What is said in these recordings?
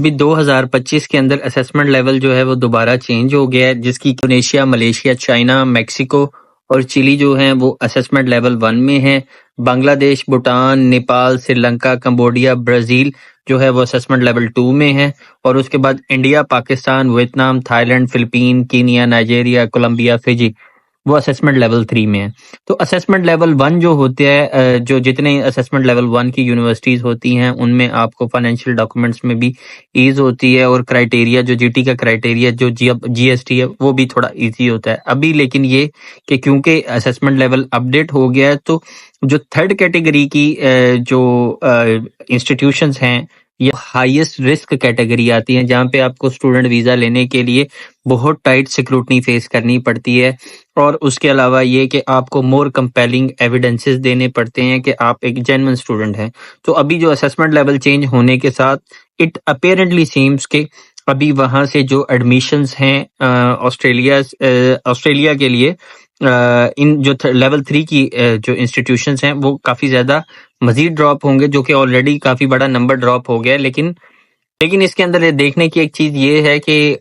अभी 2025 के अंदर असेसमेंट लेवल जो है वो दोबारा चेंज हो गया है, जिसकी इंडोनेशिया, मलेशिया, चाइना, मेक्सिको और चिली जो हैं वो असेसमेंट लेवल 1 में हैं। बांग्लादेश, भूटान, नेपाल, श्रीलंका, कंबोडिया, ब्राज़ील जो है वो असेसमेंट लेवल 2 में है। और उसके बाद India, Pakistan, Vietnam, Thailand, Philippine, Kenya, Nigeria, Colombia, Fiji वो असेसमेंट लेवल 3 में है। तो असेसमेंट लेवल 1 जो होते हैं, जो जितने असेसमेंट लेवल 1 की यूनिवर्सिटीज़ होती हैं, उनमें आपको फाइनेंशियल डॉक्यूमेंट्स में भी ईज़ होती है और क्राइटेरिया जो जीटी का क्राइटेरिया जो जीएसटी है वो भी थोड़ा ईज़ी होता है। अभी लेकिन ये कि क्योंकि असेसमेंट लेवल अपडेट हो गया है, तो जो थर्ड कैटेगरी की जो इंस्टीट्यूशंस हैं, ये हाईएस्ट रिस्क कैटेगरी आती हैं, जहाँ पे आपको स्टूडेंट वीज़ा लेने के लिए बहुत टाइट सिक्योरिटी फेस करनी पड़ती है। और उसके अलावा ये कि आपको मोर कंपेलिंग एविडेंसेस देने पड़ते हैं कि आप एक जेन्युइन स्टूडेंट हैं। तो अभी जो असेसमेंट लेवल चेंज होने के साथ इट अपेरेंटली सीम्स कि अभी वहाँ से जो एडमिशंस हैं ऑस्ट्रेलिया के लिए इन जो लेवल 3 की जो इंस्टीट्यूशंस हैं वो काफ़ी ज़्यादा मजीद ड्रॉप होंगे, जो कि ऑलरेडी काफ़ी बड़ा नंबर ड्रॉप हो गया है। लेकिन इसके अंदर ये देखने की एक चीज़ ये है कि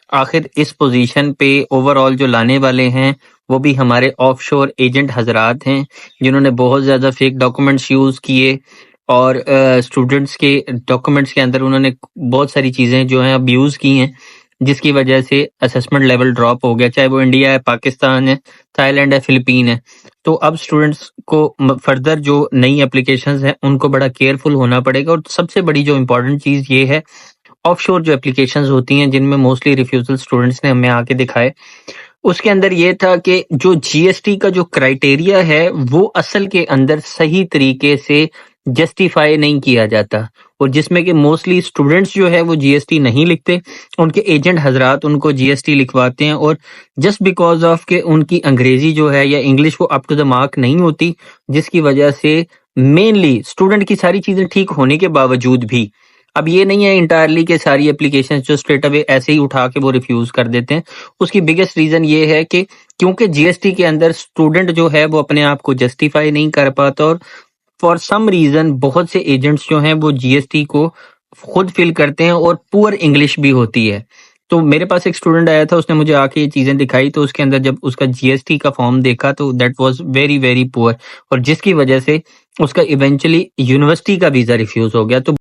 आखिर इस पोजीशन पे ओवरऑल जो लाने वाले हैं वो भी हमारे ऑफशोर एजेंट हजरात हैं, जिन्होंने बहुत ज़्यादा फेक डॉक्यूमेंट्स यूज़ किए और स्टूडेंट्स के डॉक्यूमेंट्स के अंदर उन्होंने बहुत सारी चीज़ें जो हैं अब्यूज़ की हैं, जिसकी वजह से असेसमेंट लेवल ड्रॉप हो गया, चाहे वो इंडिया है, पाकिस्तान है, थाईलैंड है, फिलीपीन है। तो अब स्टूडेंट्स को फर्दर जो नई एप्लीकेशंस हैं उनको बड़ा केयरफुल होना पड़ेगा। और सबसे बड़ी जो इम्पोर्टेंट चीज़ ये है, ऑफशोर जो एप्लीकेशंस होती हैं जिनमें मोस्टली रिफ्यूजल स्टूडेंट्स ने हमें आके दिखाए, उसके अंदर ये था कि जो जीएसटी का जो क्राइटेरिया है वो असल के अंदर सही तरीके से जस्टिफाई नहीं किया जाता, और जिसमें कि मोस्टली स्टूडेंट्स जो है वो जीएसटी नहीं लिखते, उनके एजेंट हजरात उनको जीएसटी लिखवाते हैं। और जस्ट बिकॉज ऑफ के उनकी अंग्रेजी जो है या इंग्लिश वो अप टू द मार्क नहीं होती, जिसकी वजह से मेनली स्टूडेंट की सारी चीज़ें ठीक होने के बावजूद भी अब ये नहीं है इंटायरली कि सारी एप्लीकेशन जो स्ट्रेट अवे ऐसे ही उठा के वो रिफ्यूज कर देते हैं। उसकी बिगेस्ट रीजन ये है कि क्योंकि जीएसटी के अंदर स्टूडेंट जो है वो अपने आप को जस्टिफाई नहीं कर पाता, और फॉर सम रीजन बहुत से एजेंट्स जो हैं वो जीएसटी को खुद फिल करते हैं और पुअर इंग्लिश भी होती है। तो मेरे पास एक स्टूडेंट आया था, उसने मुझे आके ये चीज़ें दिखाई, तो उसके अंदर जब उसका जीएसटी का फॉर्म देखा तो that was very very poor, और जिसकी वजह से उसका इवेंचुअली यूनिवर्सिटी का वीज़ा रिफ्यूज हो गया। तो